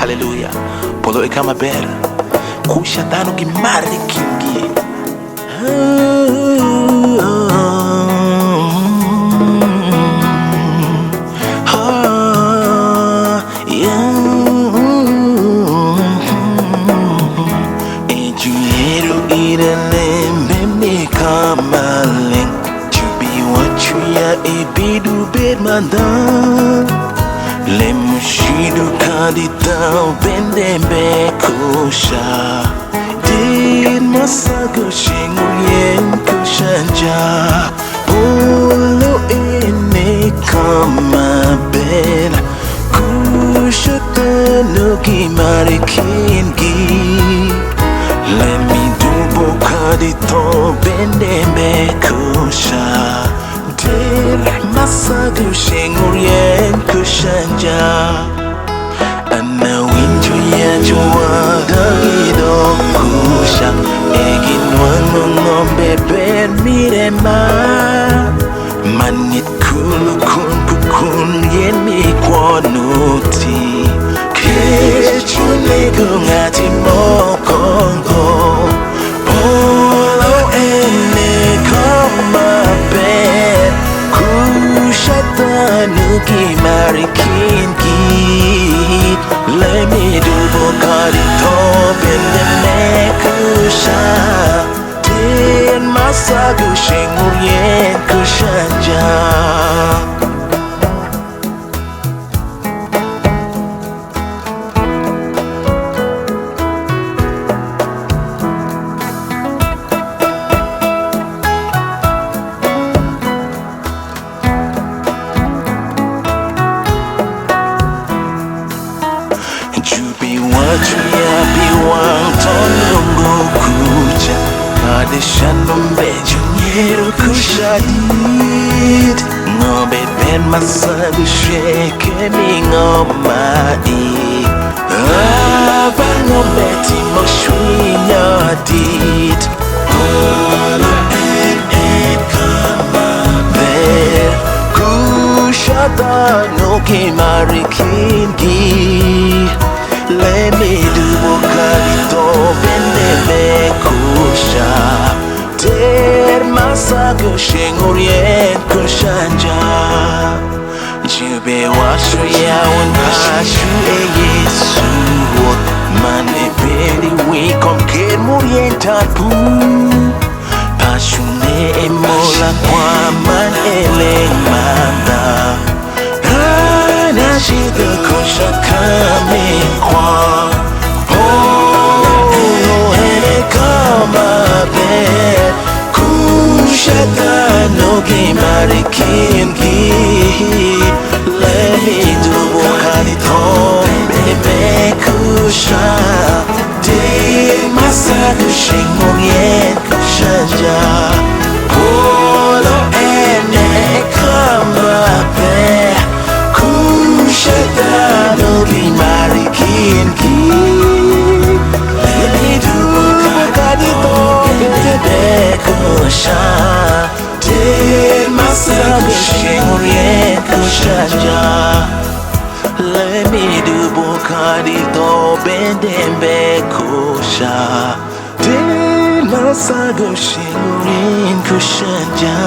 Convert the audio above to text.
Haleluya. Polo kama bera kushatano kimari kingi. Engineiro irelembe kamaling to be what you ya ebidu bed mandan. Lemushidu kaditao bendembe kusha Din masago shingulien kushanja Polo ene kama bela Kusha tanuki marikingi Lemi dubo kadito bendembe kusha Masago shingurien kushanja Ana winju ya juada ido kusha Egin wano ngombe ber mirema Manit kulu kun kukun yen mi kwanuti Kechu nego ngati mo kongo Polo ene kama ber Nuki marikingi Let me do bokari top in the mekusha Din masagu shingurien kushanja Wachuya biwang tonungo kucha Kadeshano mbeju nyeru kushadid Ngobe ben masagu sheke mingomai Ava ngobe timo shwinya did Olo en kama ber Kushada nuki marikingi Let me do bocadito bendeme kusha Der masago shingurien kushanja Jube washu ya wanashu e yesu Mane beli wikom ker murien tapu Pashune emola kwa man eleng manda Nashida kusha kame kwa ene kama ber Kusha tanogi marikingi Let me do bokari bebe kusha Din masagu shingurien kushanja Polo ene kama ber Kushadano ki marikingi Let me do kadito bebe kusha Din masago shingurien kushanja Let me do bokadito bendembe kusha Din masago shingurien kushanja